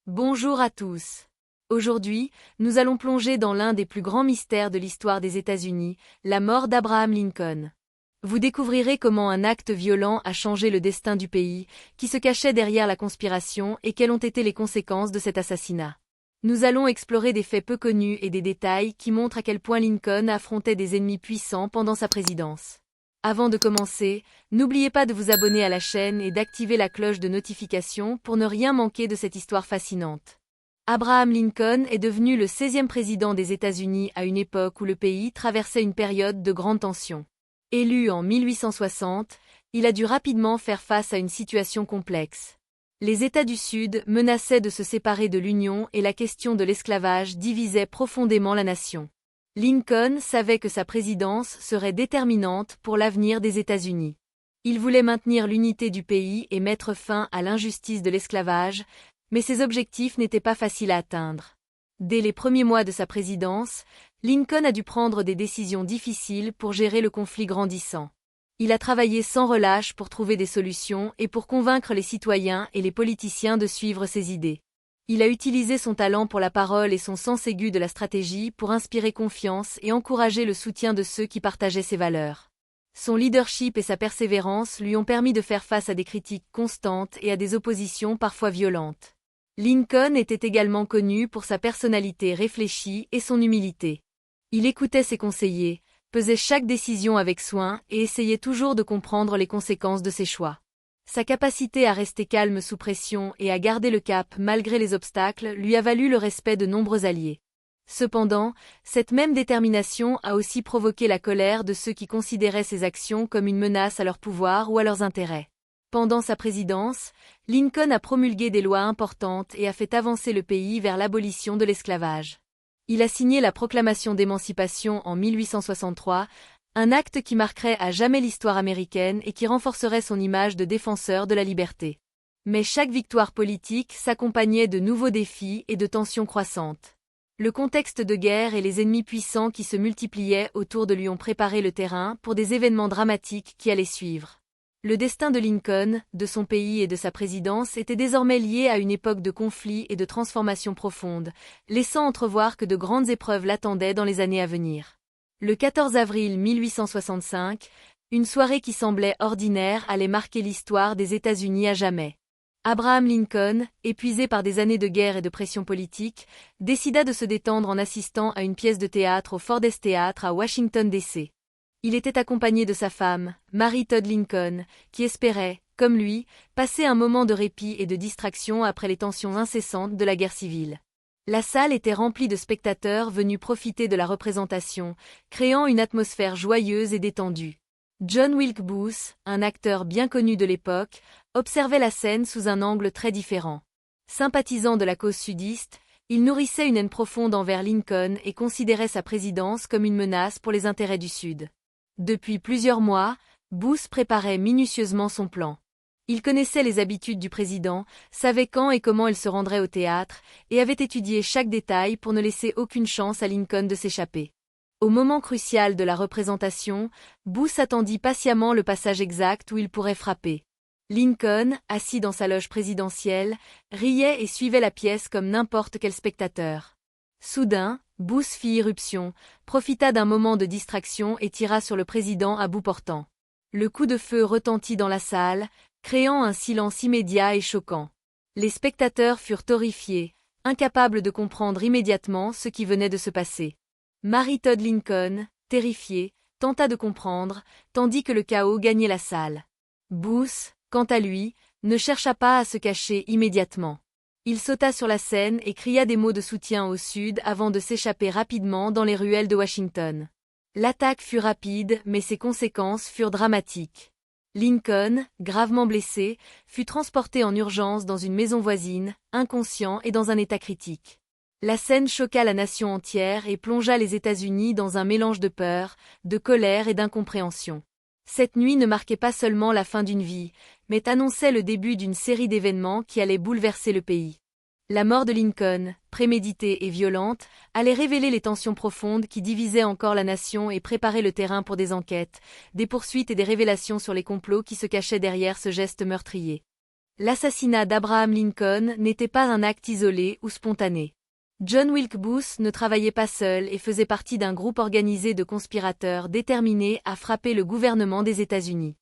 Bonjour à tous. Aujourd'hui, nous allons plonger dans l'un des plus grands mystères de l'histoire des États-Unis, la mort d'Abraham Lincoln. Vous découvrirez comment un acte violent a changé le destin du pays, qui se cachait derrière la conspiration et quelles ont été les conséquences de cet assassinat. Nous allons explorer des faits peu connus et des détails qui montrent à quel point Lincoln affrontait des ennemis puissants pendant sa présidence. Avant de commencer, n'oubliez pas de vous abonner à la chaîne et d'activer la cloche de notification pour ne rien manquer de cette histoire fascinante. Abraham Lincoln est devenu le 16e président des États-Unis à une époque où le pays traversait une période de grande tension. Élu en 1860, il a dû rapidement faire face à une situation complexe. Les États du Sud menaçaient de se séparer de l'Union et la question de l'esclavage divisait profondément la nation. Lincoln savait que sa présidence serait déterminante pour l'avenir des États-Unis. Il voulait maintenir l'unité du pays et mettre fin à l'injustice de l'esclavage, mais ses objectifs n'étaient pas faciles à atteindre. Dès les premiers mois de sa présidence, Lincoln a dû prendre des décisions difficiles pour gérer le conflit grandissant. Il a travaillé sans relâche pour trouver des solutions et pour convaincre les citoyens et les politiciens de suivre ses idées. Il a utilisé son talent pour la parole et son sens aigu de la stratégie pour inspirer confiance et encourager le soutien de ceux qui partageaient ses valeurs. Son leadership et sa persévérance lui ont permis de faire face à des critiques constantes et à des oppositions parfois violentes. Lincoln était également connu pour sa personnalité réfléchie et son humilité. Il écoutait ses conseillers, pesait chaque décision avec soin et essayait toujours de comprendre les conséquences de ses choix. Sa capacité à rester calme sous pression et à garder le cap malgré les obstacles lui a valu le respect de nombreux alliés. Cependant, cette même détermination a aussi provoqué la colère de ceux qui considéraient ses actions comme une menace à leur pouvoir ou à leurs intérêts. Pendant sa présidence, Lincoln a promulgué des lois importantes et a fait avancer le pays vers l'abolition de l'esclavage. Il a signé la proclamation d'émancipation en 1863, un acte qui marquerait à jamais l'histoire américaine et qui renforcerait son image de défenseur de la liberté. Mais chaque victoire politique s'accompagnait de nouveaux défis et de tensions croissantes. Le contexte de guerre et les ennemis puissants qui se multipliaient autour de lui ont préparé le terrain pour des événements dramatiques qui allaient suivre. Le destin de Lincoln, de son pays et de sa présidence était désormais lié à une époque de conflits et de transformations profondes, laissant entrevoir que de grandes épreuves l'attendaient dans les années à venir. Le 14 avril 1865, une soirée qui semblait ordinaire allait marquer l'histoire des États-Unis à jamais. Abraham Lincoln, épuisé par des années de guerre et de pression politique, décida de se détendre en assistant à une pièce de théâtre au Ford's Theatre à Washington, D.C. Il était accompagné de sa femme, Mary Todd Lincoln, qui espérait, comme lui, passer un moment de répit et de distraction après les tensions incessantes de la guerre civile. La salle était remplie de spectateurs venus profiter de la représentation, créant une atmosphère joyeuse et détendue. John Wilkes Booth, un acteur bien connu de l'époque, observait la scène sous un angle très différent. Sympathisant de la cause sudiste, il nourrissait une haine profonde envers Lincoln et considérait sa présidence comme une menace pour les intérêts du Sud. Depuis plusieurs mois, Booth préparait minutieusement son plan. Il connaissait les habitudes du président, savait quand et comment il se rendrait au théâtre, et avait étudié chaque détail pour ne laisser aucune chance à Lincoln de s'échapper. Au moment crucial de la représentation, Booth attendit patiemment le passage exact où il pourrait frapper. Lincoln, assis dans sa loge présidentielle, riait et suivait la pièce comme n'importe quel spectateur. Soudain, Booth fit irruption, profita d'un moment de distraction et tira sur le président à bout portant. Le coup de feu retentit dans la salle, créant un silence immédiat et choquant. Les spectateurs furent horrifiés, incapables de comprendre immédiatement ce qui venait de se passer. Mary Todd Lincoln, terrifiée, tenta de comprendre, tandis que le chaos gagnait la salle. Booth, quant à lui, ne chercha pas à se cacher immédiatement. Il sauta sur la scène et cria des mots de soutien au Sud avant de s'échapper rapidement dans les ruelles de Washington. L'attaque fut rapide, mais ses conséquences furent dramatiques. Lincoln, gravement blessé, fut transporté en urgence dans une maison voisine, inconscient et dans un état critique. La scène choqua la nation entière et plongea les États-Unis dans un mélange de peur, de colère et d'incompréhension. Cette nuit ne marquait pas seulement la fin d'une vie, mais annonçait le début d'une série d'événements qui allaient bouleverser le pays. La mort de Lincoln, préméditée et violente, allait révéler les tensions profondes qui divisaient encore la nation et préparer le terrain pour des enquêtes, des poursuites et des révélations sur les complots qui se cachaient derrière ce geste meurtrier. L'assassinat d'Abraham Lincoln n'était pas un acte isolé ou spontané. John Wilkes Booth ne travaillait pas seul et faisait partie d'un groupe organisé de conspirateurs déterminés à frapper le gouvernement des États-Unis.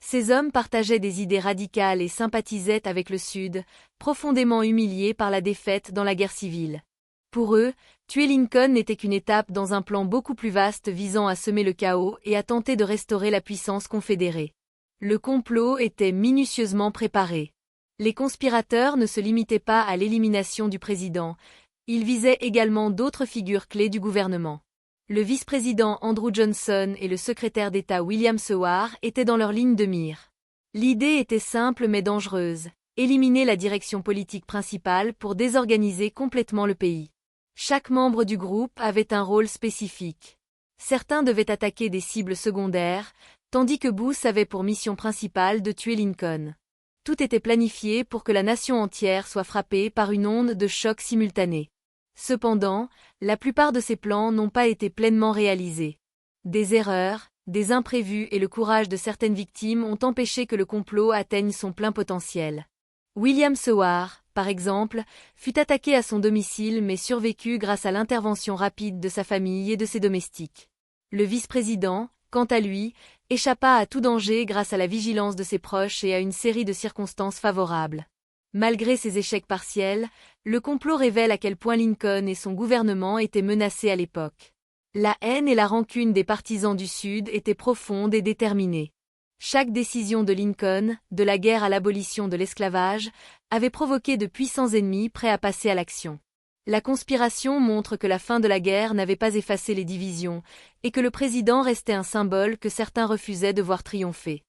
Ces hommes partageaient des idées radicales et sympathisaient avec le Sud, profondément humiliés par la défaite dans la guerre civile. Pour eux, tuer Lincoln n'était qu'une étape dans un plan beaucoup plus vaste visant à semer le chaos et à tenter de restaurer la puissance confédérée. Le complot était minutieusement préparé. Les conspirateurs ne se limitaient pas à l'élimination du président, ils visaient également d'autres figures clés du gouvernement. Le vice-président Andrew Johnson et le secrétaire d'État William Seward étaient dans leur ligne de mire. L'idée était simple mais dangereuse, éliminer la direction politique principale pour désorganiser complètement le pays. Chaque membre du groupe avait un rôle spécifique. Certains devaient attaquer des cibles secondaires, tandis que Booth avait pour mission principale de tuer Lincoln. Tout était planifié pour que la nation entière soit frappée par une onde de choc simultanée. Cependant, la plupart de ces plans n'ont pas été pleinement réalisés. Des erreurs, des imprévus et le courage de certaines victimes ont empêché que le complot atteigne son plein potentiel. William Seward, par exemple, fut attaqué à son domicile mais survécut grâce à l'intervention rapide de sa famille et de ses domestiques. Le vice-président, quant à lui, échappa à tout danger grâce à la vigilance de ses proches et à une série de circonstances favorables. Malgré ces échecs partiels, le complot révèle à quel point Lincoln et son gouvernement étaient menacés à l'époque. La haine et la rancune des partisans du Sud étaient profondes et déterminées. Chaque décision de Lincoln, de la guerre à l'abolition de l'esclavage, avait provoqué de puissants ennemis prêts à passer à l'action. La conspiration montre que la fin de la guerre n'avait pas effacé les divisions, et que le président restait un symbole que certains refusaient de voir triompher.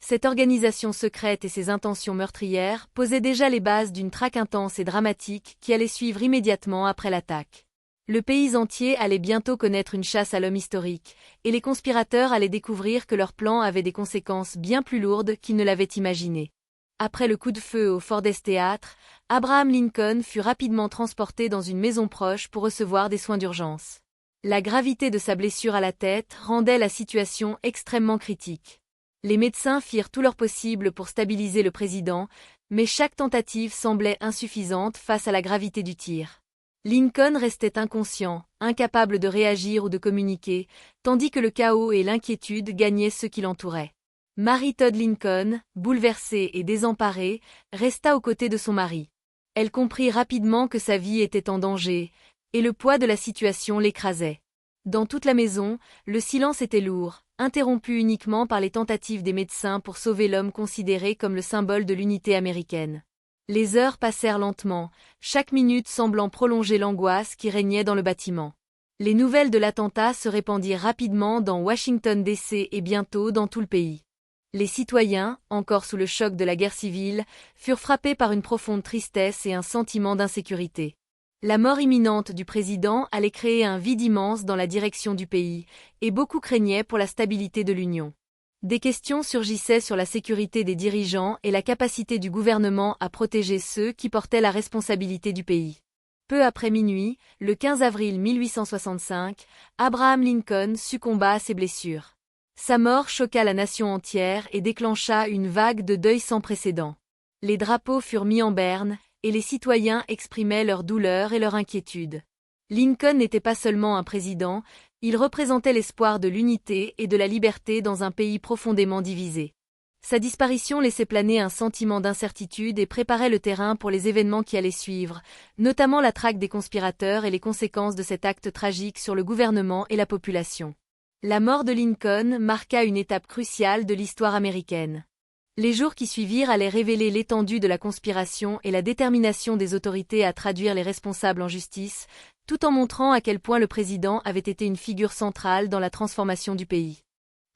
Cette organisation secrète et ses intentions meurtrières posaient déjà les bases d'une traque intense et dramatique qui allait suivre immédiatement après l'attaque. Le pays entier allait bientôt connaître une chasse à l'homme historique, et les conspirateurs allaient découvrir que leur plan avait des conséquences bien plus lourdes qu'ils ne l'avaient imaginé. Après le coup de feu au Ford's Theatre, Abraham Lincoln fut rapidement transporté dans une maison proche pour recevoir des soins d'urgence. La gravité de sa blessure à la tête rendait la situation extrêmement critique. Les médecins firent tout leur possible pour stabiliser le président, mais chaque tentative semblait insuffisante face à la gravité du tir. Lincoln restait inconscient, incapable de réagir ou de communiquer, tandis que le chaos et l'inquiétude gagnaient ceux qui l'entouraient. Mary Todd Lincoln, bouleversée et désemparée, resta aux côtés de son mari. Elle comprit rapidement que sa vie était en danger, et le poids de la situation l'écrasait. Dans toute la maison, le silence était lourd, interrompu uniquement par les tentatives des médecins pour sauver l'homme considéré comme le symbole de l'unité américaine. Les heures passèrent lentement, chaque minute semblant prolonger l'angoisse qui régnait dans le bâtiment. Les nouvelles de l'attentat se répandirent rapidement dans Washington D.C. et bientôt dans tout le pays. Les citoyens, encore sous le choc de la guerre civile, furent frappés par une profonde tristesse et un sentiment d'insécurité. La mort imminente du président allait créer un vide immense dans la direction du pays, et beaucoup craignaient pour la stabilité de l'Union. Des questions surgissaient sur la sécurité des dirigeants et la capacité du gouvernement à protéger ceux qui portaient la responsabilité du pays. Peu après minuit, le 15 avril 1865, Abraham Lincoln succomba à ses blessures. Sa mort choqua la nation entière et déclencha une vague de deuil sans précédent. Les drapeaux furent mis en berne, et les citoyens exprimaient leur douleur et leur inquiétude. Lincoln n'était pas seulement un président, il représentait l'espoir de l'unité et de la liberté dans un pays profondément divisé. Sa disparition laissait planer un sentiment d'incertitude et préparait le terrain pour les événements qui allaient suivre, notamment la traque des conspirateurs et les conséquences de cet acte tragique sur le gouvernement et la population. La mort de Lincoln marqua une étape cruciale de l'histoire américaine. Les jours qui suivirent allaient révéler l'étendue de la conspiration et la détermination des autorités à traduire les responsables en justice, tout en montrant à quel point le président avait été une figure centrale dans la transformation du pays.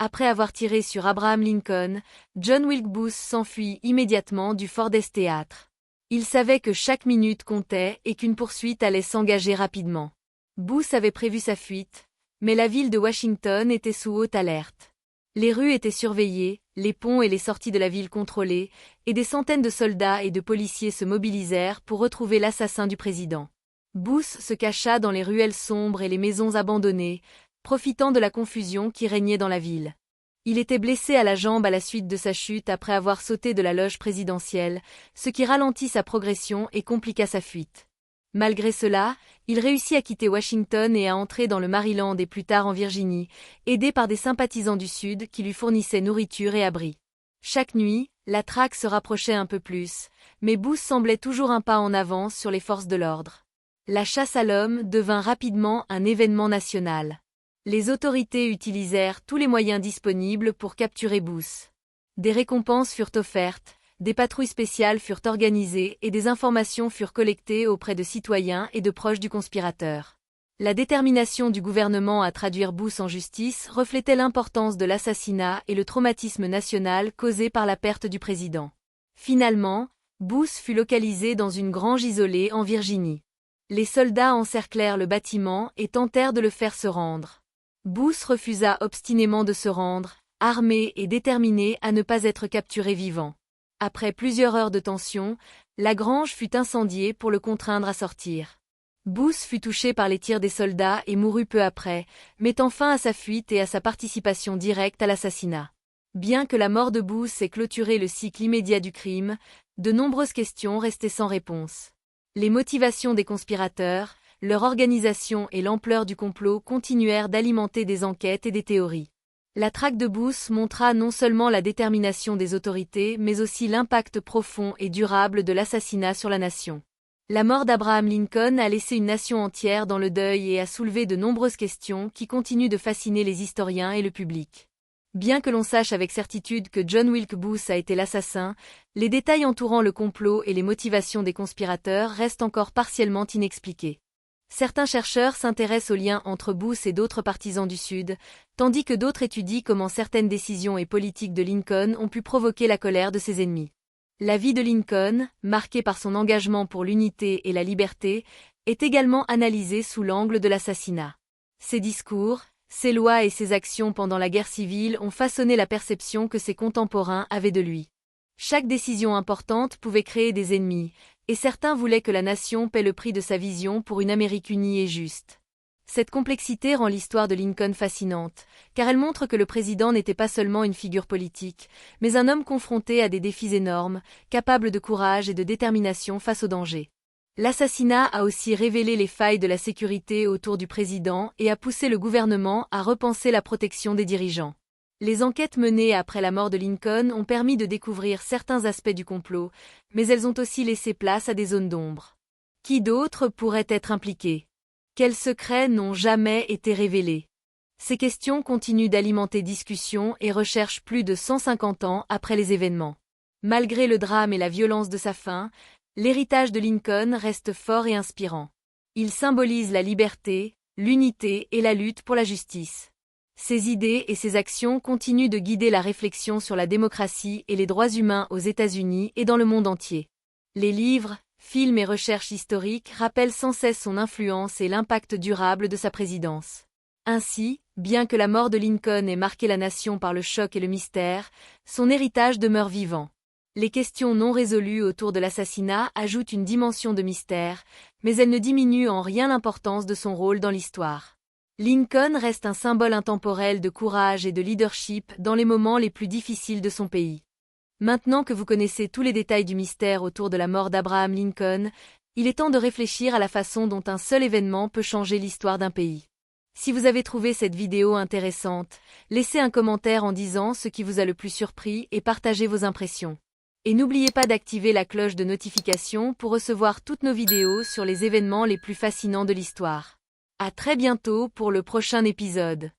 Après avoir tiré sur Abraham Lincoln, John Wilkes Booth s'enfuit immédiatement du Ford's Theatre. Il savait que chaque minute comptait et qu'une poursuite allait s'engager rapidement. Booth avait prévu sa fuite, mais la ville de Washington était sous haute alerte. Les rues étaient surveillées, les ponts et les sorties de la ville contrôlées, et des centaines de soldats et de policiers se mobilisèrent pour retrouver l'assassin du président. Booth se cacha dans les ruelles sombres et les maisons abandonnées, profitant de la confusion qui régnait dans la ville. Il était blessé à la jambe à la suite de sa chute après avoir sauté de la loge présidentielle, ce qui ralentit sa progression et compliqua sa fuite. Malgré cela, il réussit à quitter Washington et à entrer dans le Maryland et plus tard en Virginie, aidé par des sympathisants du Sud qui lui fournissaient nourriture et abri. Chaque nuit, la traque se rapprochait un peu plus, mais Booth semblait toujours un pas en avance sur les forces de l'ordre. La chasse à l'homme devint rapidement un événement national. Les autorités utilisèrent tous les moyens disponibles pour capturer Booth. Des récompenses furent offertes, des patrouilles spéciales furent organisées et des informations furent collectées auprès de citoyens et de proches du conspirateur. La détermination du gouvernement à traduire Booth en justice reflétait l'importance de l'assassinat et le traumatisme national causé par la perte du président. Finalement, Booth fut localisé dans une grange isolée en Virginie. Les soldats encerclèrent le bâtiment et tentèrent de le faire se rendre. Booth refusa obstinément de se rendre, armé et déterminé à ne pas être capturé vivant. Après plusieurs heures de tension, la grange fut incendiée pour le contraindre à sortir. Booth fut touché par les tirs des soldats et mourut peu après, mettant fin à sa fuite et à sa participation directe à l'assassinat. Bien que la mort de Booth ait clôturé le cycle immédiat du crime, de nombreuses questions restaient sans réponse. Les motivations des conspirateurs, leur organisation et l'ampleur du complot continuèrent d'alimenter des enquêtes et des théories. La traque de Booth montra non seulement la détermination des autorités mais aussi l'impact profond et durable de l'assassinat sur la nation. La mort d'Abraham Lincoln a laissé une nation entière dans le deuil et a soulevé de nombreuses questions qui continuent de fasciner les historiens et le public. Bien que l'on sache avec certitude que John Wilkes Booth a été l'assassin, les détails entourant le complot et les motivations des conspirateurs restent encore partiellement inexpliqués. Certains chercheurs s'intéressent aux liens entre Booth et d'autres partisans du Sud, tandis que d'autres étudient comment certaines décisions et politiques de Lincoln ont pu provoquer la colère de ses ennemis. La vie de Lincoln, marquée par son engagement pour l'unité et la liberté, est également analysée sous l'angle de l'assassinat. Ses discours, ses lois et ses actions pendant la guerre civile ont façonné la perception que ses contemporains avaient de lui. Chaque décision importante pouvait créer des ennemis, et certains voulaient que la nation paie le prix de sa vision pour une Amérique unie et juste. Cette complexité rend l'histoire de Lincoln fascinante, car elle montre que le président n'était pas seulement une figure politique, mais un homme confronté à des défis énormes, capable de courage et de détermination face aux dangers. L'assassinat a aussi révélé les failles de la sécurité autour du président et a poussé le gouvernement à repenser la protection des dirigeants. Les enquêtes menées après la mort de Lincoln ont permis de découvrir certains aspects du complot, mais elles ont aussi laissé place à des zones d'ombre. Qui d'autre pourrait être impliqué? Quels secrets n'ont jamais été révélés? Ces questions continuent d'alimenter discussions et recherches plus de 150 ans après les événements. Malgré le drame et la violence de sa fin, l'héritage de Lincoln reste fort et inspirant. Il symbolise la liberté, l'unité et la lutte pour la justice. Ses idées et ses actions continuent de guider la réflexion sur la démocratie et les droits humains aux États-Unis et dans le monde entier. Les livres, films et recherches historiques rappellent sans cesse son influence et l'impact durable de sa présidence. Ainsi, bien que la mort de Lincoln ait marqué la nation par le choc et le mystère, son héritage demeure vivant. Les questions non résolues autour de l'assassinat ajoutent une dimension de mystère, mais elles ne diminuent en rien l'importance de son rôle dans l'histoire. Lincoln reste un symbole intemporel de courage et de leadership dans les moments les plus difficiles de son pays. Maintenant que vous connaissez tous les détails du mystère autour de la mort d'Abraham Lincoln, il est temps de réfléchir à la façon dont un seul événement peut changer l'histoire d'un pays. Si vous avez trouvé cette vidéo intéressante, laissez un commentaire en disant ce qui vous a le plus surpris et partagez vos impressions. Et n'oubliez pas d'activer la cloche de notification pour recevoir toutes nos vidéos sur les événements les plus fascinants de l'histoire. À très bientôt pour le prochain épisode.